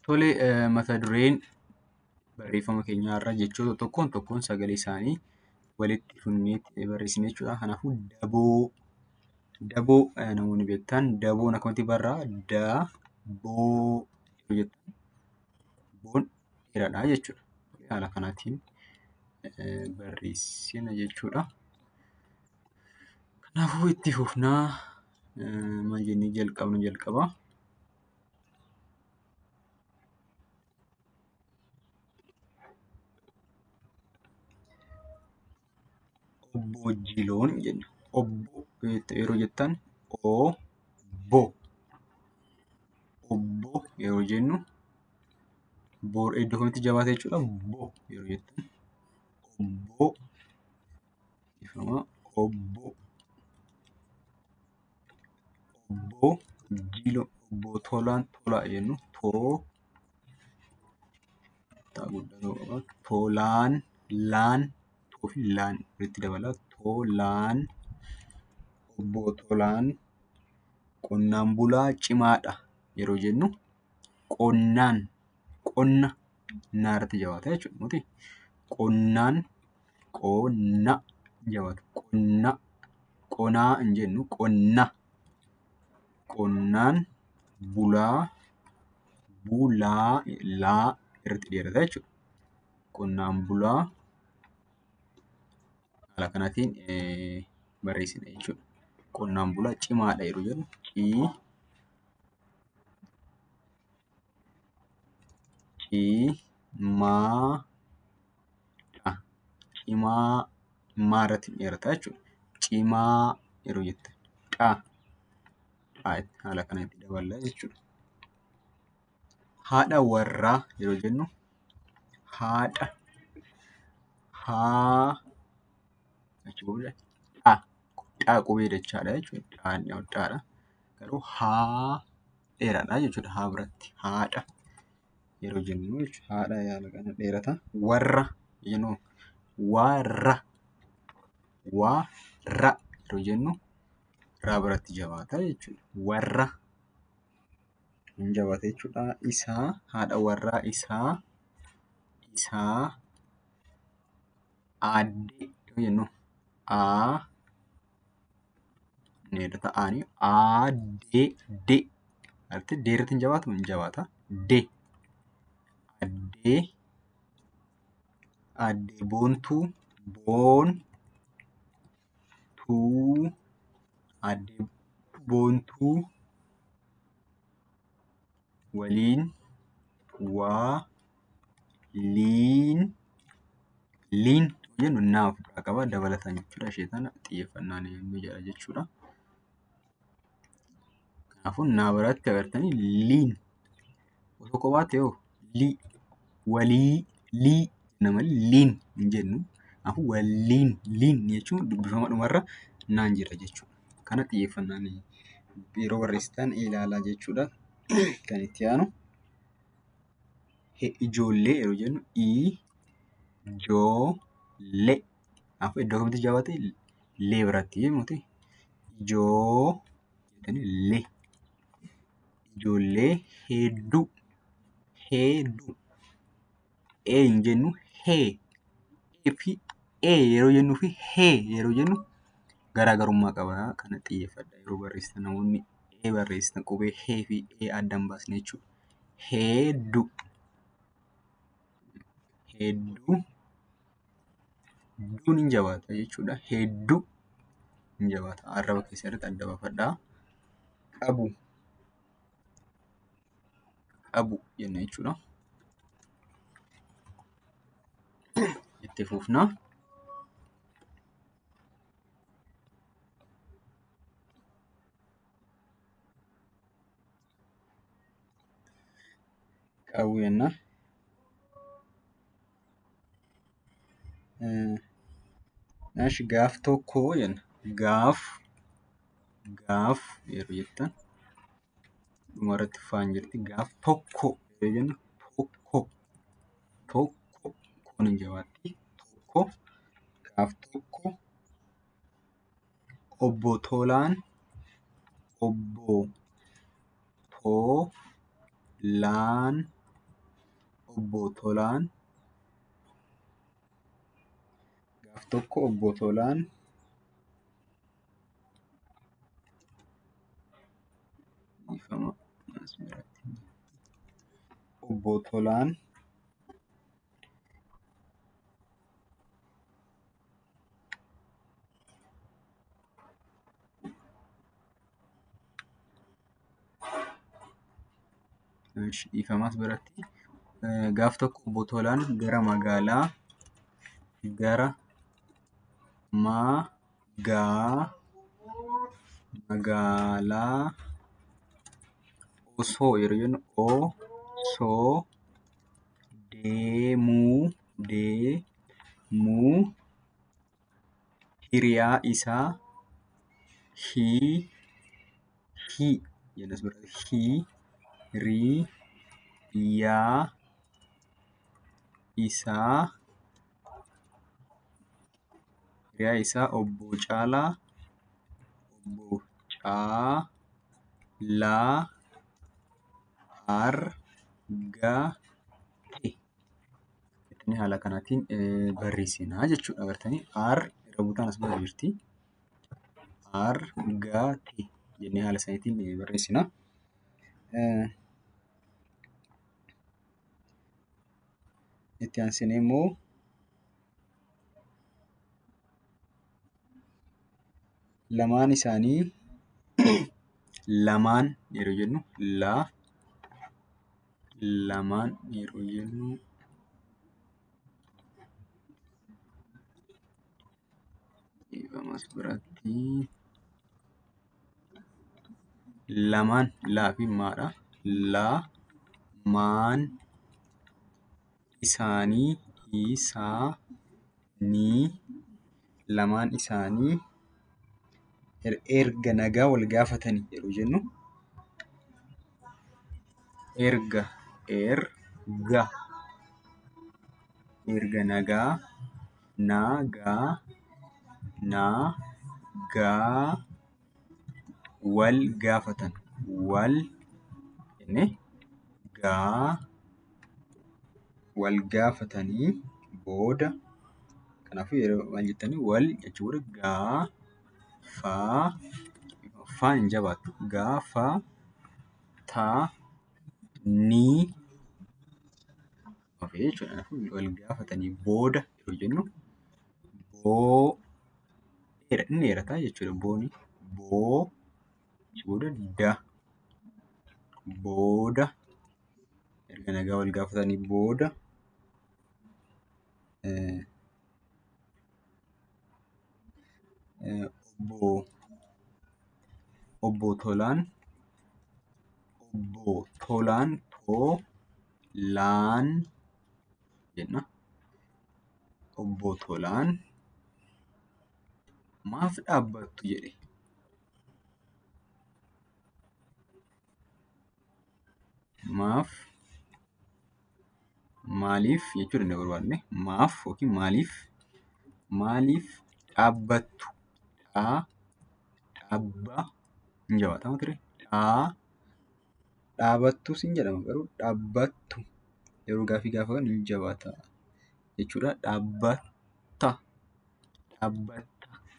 Tole, mata dureen barreeffama keenyaa irraa jechoota tokkoon tokkoon sagalee isaanii walitti fidnee barreessina jechuudha. Kanaafuu daboo. Daboo namoonni beektan daboon akkamitti barraa'a? Da-boo yoo jettan boon dheeraadha jechuudha. Haala kanaatiin barreessina jechuudha. Kanaafuu itti fufnaa. Maal jennee jalqaba? Obbo Jiloon jenna. Obbo yeroo jettan obbo. Obbo yeroo jennu iddoo kamitti jabaata jechuudha. Bo yeroo jettan obbo. Obbo. Obbo Jiloo. Obbo Tolaan Tolaa jennu. Tolaan laan fi laan walitti dabala. Tolaan. Obbo Tolaan qonnaan bulaa cimaadha yeroo jennu qonna irratti jabaata jechuudha. Qonna jabaata. Qonaa hin jennu qonna. Qonnaan bulaa laa irratti dheerata jechuudha. Qonnaan bulaa haala kanaatiin barreessina jechuudha. Qonnaan bulaa cimaadha yeroo jennu cimaadha. Maa irratti dheerata jechuudha. Cimaa yeroo jettan haala kanatti daballa jechuudha. Haadha warraa yeroo jennu qubee dachaadha jechuudha. Garuu dheeraadha jechuudha. Haa biratti haadha yeroo jennu haadha haala kana dheerata. Warra jennu warra yeroo jennu raa biratti jabaata jechuudha. Warra hin jabaata jechuudha. Isaa haadha warraa isaa aaddee yoo jennu aaddee irratti hin jabaatu hin jabaata. Aaddee boontuu aaddee boontuu waliin liin jennu naa ofirraa qaba dabalatan jechuudha. Ishee tana xiyyeeffannaan ni jira jechuudha. Kanaafuu naa biratti agartanii liin osoo kophaatti walii lii jenna malee liin hin jennu. Kanaafuu waliin liin jechuun dubbifama dhumarra naan jira jechuudha. Kana xiyyeeffannaan yeroo barreessitan ilaalaa jechuudha. Kan itti aanu ijoollee yeroo jennu ijoollee. Kanaafuu iddoo kamitti jabaate? Lee biratti jechuudha. Ijoollee. Ijoollee hedduu. Hin jennu hee. Yeroo jennuu fi hee yeroo jennu garaagarummaa qaba. Kana xiyyeeffadhaa yeroo barreessitan. Namoonni barreessitan qubee hee fi addaan baasna jechuudha. Hedduu. Hedduun hin jabaata jechuudha. Hedduu hin jabaata. Arraba keessatti adda baafadhaa. Qabu jenna jechuudha. Itti fufnaa. Qabu jenna. Gaaf tokko jenna. Gaaf yeroo jettan dhumarratti faan jirti. Gaaf tokko yeroo jennu koon hin jabaatti. Gaaf tokko. Obbo Tolaan obbo Tolaan obbo Tolaan. Gaaf tokko obbo Tolaan dhiifama as biratti. Obbo Tolaan dhiifama as biratti. Gaaf tokko obbo Tolaan gara magaalaa osoo yeroo jennu osoo deemuu hiriyaa isaa hiriyaa isaa obbo Caalaa argate jettanii haala kanaatiin barreessinaa jechuudha. Agartanii irra buutaan as bira jirti. Argate jennee haala saniitiin barreessina. Itti aansinee immoo lamaan isaanii lamaan yeroo jennu lamaan yeroo jennu as biratti lamaan laa fi maadha. Lamaan isaanii erga nagaa wal gaafatanii yeroo jennu erga nagaa wal gaafatan jennee wal gaafatanii booda kanaafuu yeroo maal jettanii wal jechuudha. Faan hin jabaattu. Gaafatanii jechuudha. Wal gaafatanii booda yeroo jennu inni dheerataa jechuudha. Booda erga nagaa wal gaafatanii booda obbo Tolaan jenna. Obbo Tolaan maaf dhaabbattu jedhe. Maaliif jechuu danda'a barbaadne. Maaf yookiin maaliif dhaabbattu. Hin jabaatama ture. Dhaabattus hin jedhama garuu dhaabbattu yeroo gaaffii gaafatan hin jabaata jechuudha. Dhaabbatta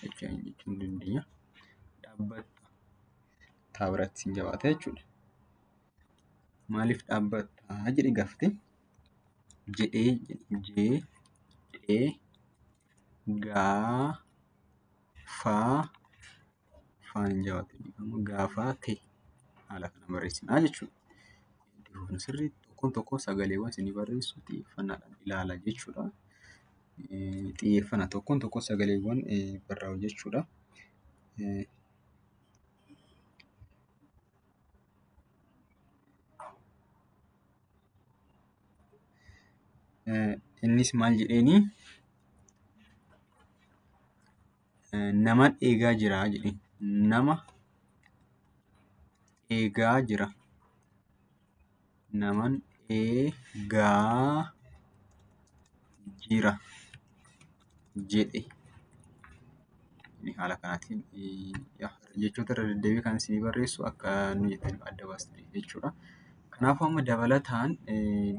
jechuu hin dandeenya. Taa biratti hin jabaata jechuudha. Maaliif dhaabbatta jedhee gaafate. Jedhee faan hin jabaatu gaafate haala kana barreessinaa jechuudha. Sirriitti tokkoon sagaleewwan isinii barreessu xiyyeeffannaadhaan ilaalaa jechuudha. Tokkoon sagaleewwan barraa'u jechuudha. Innis maal jedheeni naman eegaa jira jedheen. Nama eegaa jira. Naman eegaa jira jedhe. Haala kanaatiin jechoota irra deddeebi'ee kan isinii barreessu akka nu jettaniif adda baastaniif jechuudha. Kanaafuu amma dabalataan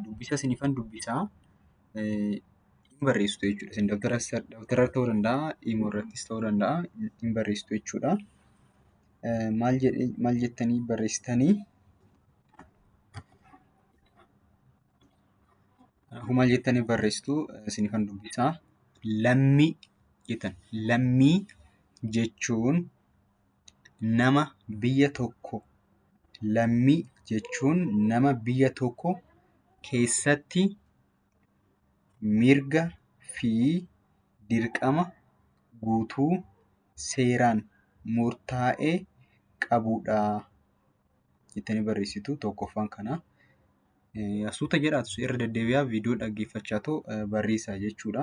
dubbisa isiniifan dubbisaa hin barreessitu jechuudha. Isin dabtara ta'uu danda'a, imoo irrattis ta'uu danda'a hin barreessitu jechuudha. Maal jettanii barreessitanii? Kanaafuu maal jettanii barreessitu isiniifan dubbisaa. Lammii jettan. Lammii jechuun nama biyya tokko keessatti mirga fi dirqama guutuu seeraan murtaa'e qabudha jettanii barreessitu. Tokkoffaan kana. Suuta jedhaatu irra deddeebi'aa viidiyoo dhaggeeffachaatoo barreessaa jechuudha.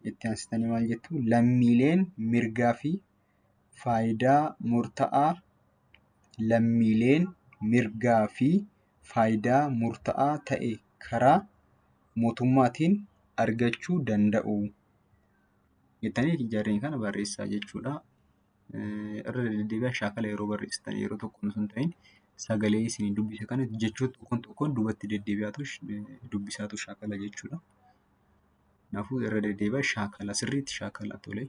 Itti aansitanii maal jettu? Lammiileen mirgaa fi faayidaa murtaa'aa ta'e karaa mootummaatiin argachuu danda'u jettanii jarreen kana barreessaa jechuudha. Irra deddeebi'aa shaakala yeroo barreessitan yeroo tokko osoo hin ta'in sagalee isinii dubbise kana jechoota tokkoon duubatti deddeebi'aatu dubbisaatu shaakala jechuudha. Kanaafuu irra deddeebi'aa shaakala sirriitti shaakala tolee.